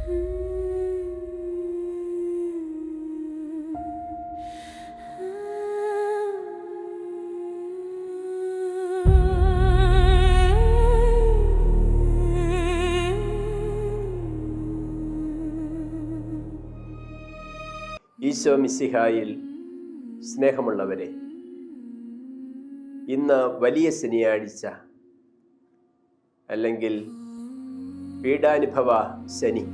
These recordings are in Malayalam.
ഈശോ മിശിഹായിൽ സ്നേഹമുള്ളവരെ, ഇന്ന് വലിയ ശനിയാഴ്ച അല്ലെങ്കിൽ പീഡാനുഭവ ശനി.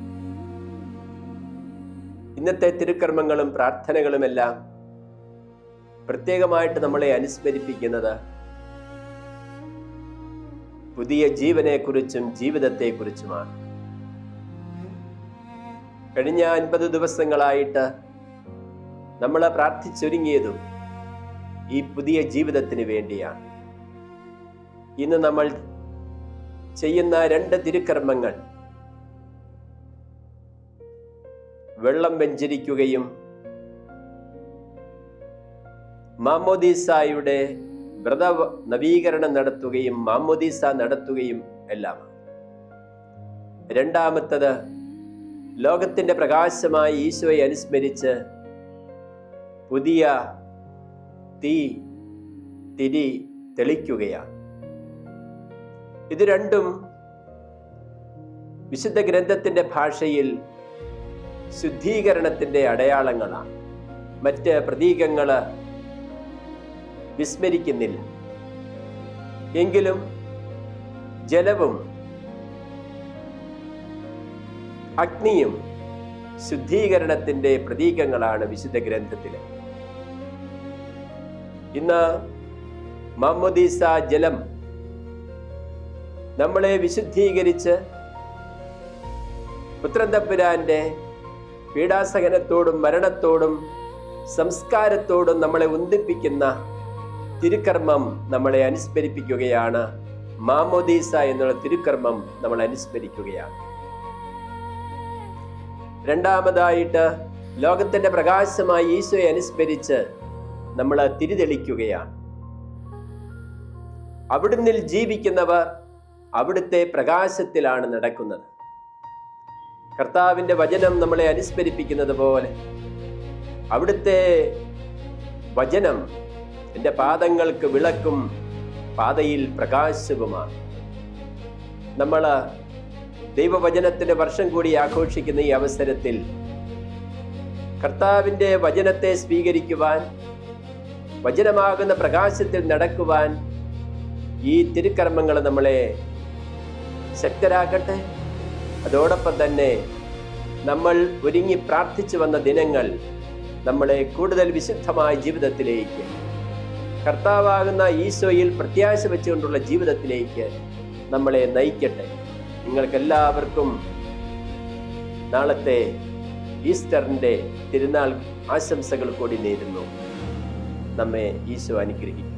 ഇന്നത്തെ തിരുക്കർമ്മങ്ങളും പ്രാർത്ഥനകളുമെല്ലാം പ്രത്യേകമായിട്ട് നമ്മളെ അനുസ്മരിപ്പിക്കുന്നത് പുതിയ ജീവനെക്കുറിച്ചും ജീവിതത്തെക്കുറിച്ചുമാണ്. കഴിഞ്ഞ 50 ദിവസങ്ങളായിട്ട് നമ്മൾ പ്രാർത്ഥിച്ചൊരുങ്ങിയതും ഈ പുതിയ ജീവിതത്തിന് വേണ്ടിയാണ്. ഇന്ന് നമ്മൾ ചെയ്യുന്ന 2 തിരുക്കർമ്മങ്ങൾ വെള്ളം വെഞ്ചരിക്കുകയും മാമോദീസായുടെ വ്രത നവീകരണം നടത്തുകയും മാമോദീസ നടത്തുകയും എല്ലാം. രണ്ടാമത്തത് ലോകത്തിന്റെ പ്രകാശമായി ഈശോയെ അനുസ്മരിച്ച് പുതിയ തിരി തെളിക്കുകയാണ്. ഇത് രണ്ടും വിശുദ്ധ ഗ്രന്ഥത്തിന്റെ ഭാഷയിൽ ശുദ്ധീകരണത്തിന്റെ അടയാളങ്ങളാണ്. മറ്റ് പ്രതീകങ്ങള് വിസ്മരിക്കുന്നില്ല. എങ്കിലും ജലവും അഗ്നിയും ശുദ്ധീകരണത്തിന്റെ പ്രതീകങ്ങളാണ് വിശുദ്ധ ഗ്രന്ഥത്തില്. ഇന്ന് മാമോദീസ ജലം നമ്മളെ വിശുദ്ധീകരിച്ച് പുത്രൻ തമ്പുരാന്റെ പീഡാസഹനത്തോടും മരണത്തോടും സംസ്കാരത്തോടും നമ്മളെ ഒന്നിപ്പിക്കുന്ന തിരുക്കർമ്മം നമ്മളെ അനുസ്മരിപ്പിക്കുകയാണ്. മാമോദീസ എന്നുള്ള തിരുക്കർമ്മം നമ്മൾ അനുസ്മരിക്കുകയാണ്. രണ്ടാമതായിട്ട് ലോകത്തിന്റെ പ്രകാശമായി ഈശോയെ അനുസ്മരിച്ച് നമ്മൾ തിരിതെളിക്കുകയാണ്. അവിടുന്ന് ജീവിക്കുന്നവർ അവിടുത്തെ പ്രകാശത്തിലാണ് നടക്കുന്നത്. കർത്താവിന്റെ വചനം നമ്മളെ അനുസ്മരിപ്പിക്കുന്നത് പോലെ അവിടുത്തെ വചനം എൻ്റെ പാദങ്ങൾക്ക് വിളക്കും പാതയിൽ പ്രകാശവുമാണ്. നമ്മൾ ദൈവവചനത്തിന്റെ വർഷം കൂടി ആഘോഷിക്കുന്ന ഈ അവസരത്തിൽ കർത്താവിന്റെ വചനത്തെ സ്വീകരിക്കുവാൻ, വചനമാകുന്ന പ്രകാശത്തിൽ നടക്കുവാൻ ഈ തിരുക്കർമ്മങ്ങൾ നമ്മളെ ശക്തരാക്കട്ടെ. അതോടൊപ്പം തന്നെ നമ്മൾ ഒരുങ്ങി പ്രാർത്ഥിച്ചു വന്ന ദിനങ്ങൾ നമ്മളെ കൂടുതൽ വിശുദ്ധമായ ജീവിതത്തിലേക്ക്, കർത്താവാകുന്ന ഈശോയിൽ പ്രത്യാശ വെച്ചുകൊണ്ടുള്ള ജീവിതത്തിലേക്ക് നമ്മളെ നയിക്കട്ടെ. നിങ്ങൾക്കെല്ലാവർക്കും നാളത്തെ ഈസ്റ്ററിന്റെ തിരുനാൾ ആശംസകൾ കൂടി നേരുന്നു. നമ്മെ ഈശോ അനുഗ്രഹിക്കും.